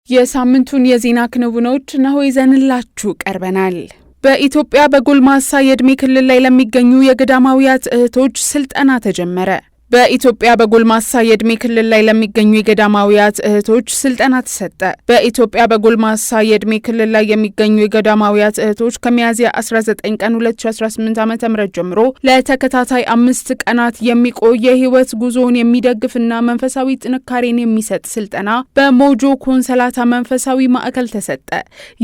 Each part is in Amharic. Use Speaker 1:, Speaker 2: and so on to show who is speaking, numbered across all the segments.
Speaker 1: የሳምንቱን የዜና ክንውኖች ነው ይዘንላችሁ ቀርበናል። በኢትዮጵያ በጎልማሳ የዕድሜ ክልል ላይ ለሚገኙ የገዳማውያት እህቶች ስልጠና ተጀመረ። በኢትዮጵያ በጎልማሳ የዕድሜ ክልል ላይ ለሚገኙ የገዳማውያት እህቶች ስልጠና ተሰጠ። በኢትዮጵያ በጎልማሳ የዕድሜ ክልል ላይ የሚገኙ የገዳማውያት እህቶች ከሚያዝያ 19 ቀን 2018 ዓ.ም ጀምሮ ለተከታታይ 5 ቀናት የሚቆይ የህይወት ጉዞን የሚደግፍና መንፈሳዊ ጥንካሬን የሚሰጥ ስልጠና በሞጆ ኮንሰላታ መንፈሳዊ ማዕከል ተሰጠ።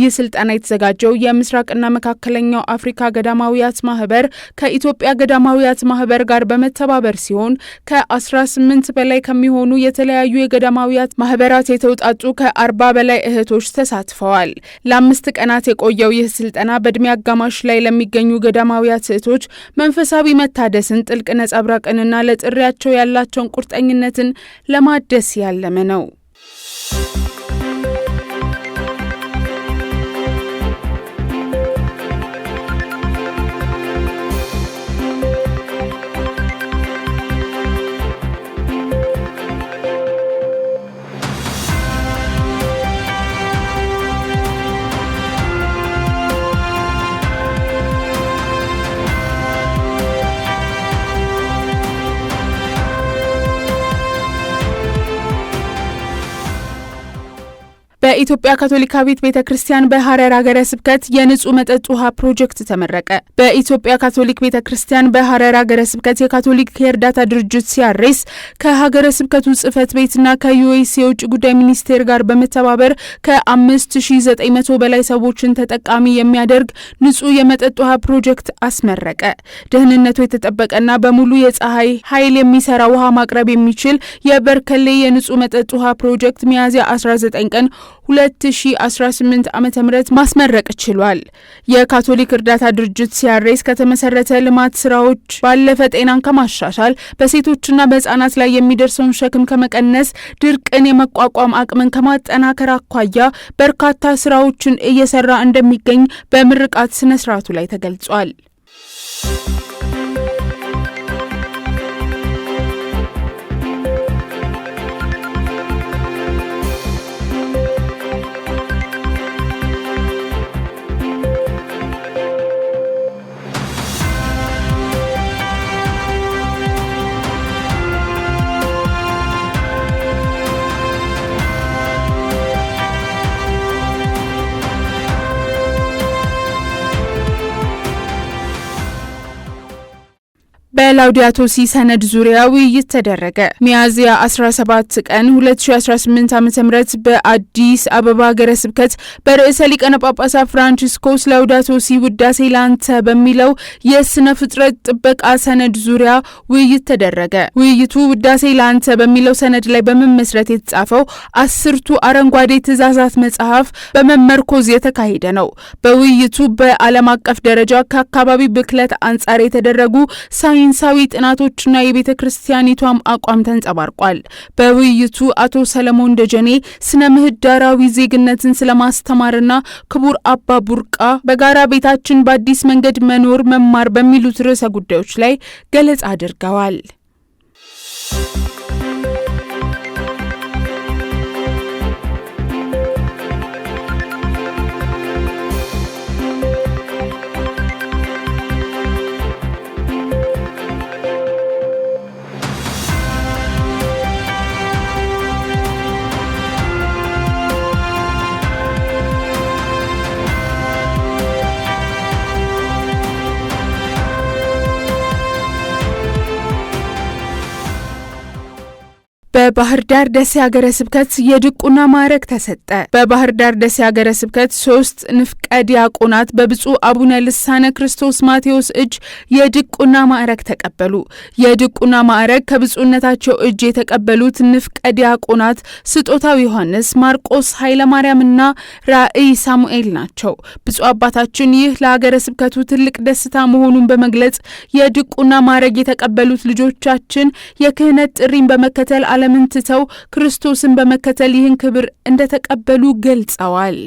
Speaker 1: ይህ ስልጠና የተዘጋጀው የምስራቅና መካከለኛው አፍሪካ ገዳማውያት ማህበር ከኢትዮጵያ ገዳማውያት ማህበር ጋር በመተባበር ሲሆን ከ18 በላይ ከሚሆኑ የተለያዩ የገዳማውያት ማህበራት የተውጣጡ ከ40 በላይ እህቶች ተሳትፈዋል። ለ5 ቀናት የቆየው ይህ ስልጠና በእድሜ አጋማሽ ላይ ለሚገኙ ገዳማውያት እህቶች መንፈሳዊ መታደስን፣ ጥልቅ ነጸብራቅንና ለጥሪያቸው ያላቸውን ቁርጠኝነትን ለማደስ ያለመ ነው። በኢትዮጵያ ካቶሊካዊት ቤተክርስቲያን በሐረር ሀገረ ስብከት የንጹህ መጠጥ ውሃ ፕሮጀክት ተመረቀ። በኢትዮጵያ ካቶሊክ ቤተክርስቲያን በሐረር ሀገረ ስብከት የካቶሊክ የእርዳታ ድርጅት ሲያሬስ ከሀገረ ስብከቱ ጽሕፈት ቤትና ከዩኤስ የውጭ ጉዳይ ሚኒስቴር ጋር በመተባበር ከ5900 በላይ ሰዎችን ተጠቃሚ የሚያደርግ ንጹህ የመጠጥ ውሃ ፕሮጀክት አስመረቀ። ደህንነቱ የተጠበቀና በሙሉ የፀሐይ ኃይል የሚሰራ ውሃ ማቅረብ የሚችል የበርከሌ የንጹህ መጠጥ ውሃ ፕሮጀክት ሚያዝያ 19 ቀን 2018 ዓ.ም ማስመረቅ ችሏል። የካቶሊክ እርዳታ ድርጅት ሲያሬስ ከተመሰረተ ልማት ስራዎች ባለፈ ጤናን ከማሻሻል በሴቶችና በህፃናት ላይ የሚደርሰውን ሸክም ከመቀነስ ድርቅን የመቋቋም አቅምን ከማጠናከር አኳያ በርካታ ስራዎችን እየሰራ እንደሚገኝ በምርቃት ስነ ስርዓቱ ላይ ተገልጿል። በላውዲያቶ ሲ ሰነድ ዙሪያ ውይይት ተደረገ። ሚያዝያ 17 ቀን 2018 ዓ.ም በአዲስ አበባ ሀገረ ስብከት በርዕሰ ሊቃነ ጳጳሳት ፍራንቺስኮስ ላውዲያቶ ሲ ውዳሴ ላንተ በሚለው የስነ ፍጥረት ጥበቃ ሰነድ ዙሪያ ውይይት ተደረገ። ውይይቱ ውዳሴ ላንተ በሚለው ሰነድ ላይ በመመስረት የተጻፈው 10ቱ አረንጓዴ ትእዛዛት መጽሐፍ በመመርኮዝ የተካሄደ ነው። በውይይቱ በዓለም አቀፍ ደረጃ ከአካባቢ ብክለት አንጻር የተደረጉ ሳይንሳዊ ጥናቶችና የቤተ ክርስቲያኒቷም አቋም ተንጸባርቋል። በውይይቱ አቶ ሰለሞን ደጀኔ ስነ ምህዳራዊ ዜግነትን ስለማስተማርና ክቡር አባ ቡርቃ በጋራ ቤታችን በአዲስ መንገድ መኖር መማር በሚሉት ርዕሰ ጉዳዮች ላይ ገለጻ አድርገዋል። በባህር ዳር ደሴ ሀገረ ስብከት የድቁና ማዕረግ ተሰጠ። በባህር ዳር ደሴ ሀገረ ስብከት 3 ንፍቀ ዲያቆናት በብፁዕ አቡነ ልሳነ ክርስቶስ ማቴዎስ እጅ የድቁና ማዕረግ ተቀበሉ። የድቁና ማዕረግ ከብፁዕነታቸው እጅ የተቀበሉት ንፍቀ ዲያቆናት ስጦታው ዮሐንስ፣ ማርቆስ ኃይለማርያምና ራእይ ሳሙኤል ናቸው። ብፁዕ አባታችን ይህ ለሀገረ ስብከቱ ትልቅ ደስታ መሆኑን በመግለጽ የድቁና ማዕረግ የተቀበሉት ልጆቻችን የክህነት ጥሪን በመከተል ዓለምን ትተው ክርስቶስን በመከተል ይህን ክብር እንደተቀበሉ ገልጸዋል።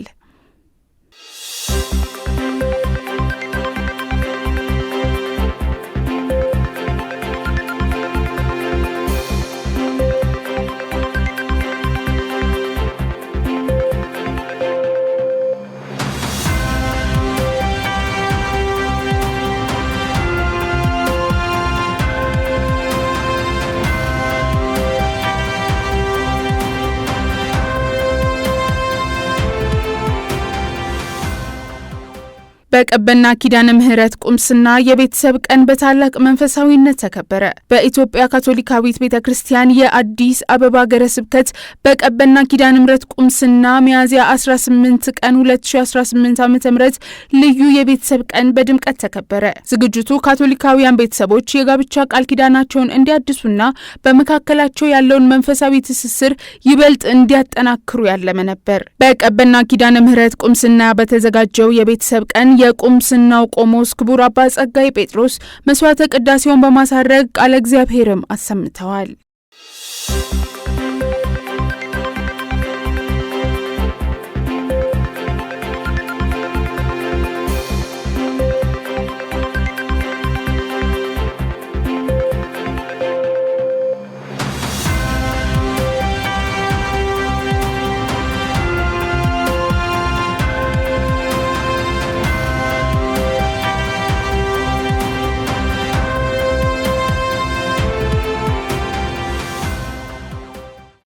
Speaker 1: በቀበና ኪዳነ ምህረት ቁምስና የቤተሰብ ቀን በታላቅ መንፈሳዊነት ተከበረ። በኢትዮጵያ ካቶሊካዊት ቤተክርስቲያን የአዲስ አበባ ሀገረ ስብከት በቀበና ኪዳነ ምህረት ቁምስና ሚያዝያ 18 ቀን 2018 ዓ.ም ልዩ የቤተሰብ ቀን በድምቀት ተከበረ። ዝግጅቱ ካቶሊካውያን ቤተሰቦች የጋብቻ ቃል ኪዳናቸውን እንዲያድሱና በመካከላቸው ያለውን መንፈሳዊ ትስስር ይበልጥ እንዲያጠናክሩ ያለመ ነበር። በቀበና ኪዳነ ምህረት ቁምስና በተዘጋጀው የቤተሰብ ቀን የቁምስናው ቆሞስ ክቡር አባ ጸጋይ ጴጥሮስ መስዋዕተ ቅዳሴውን በማሳረግ ቃለ እግዚአብሔርም አሰምተዋል።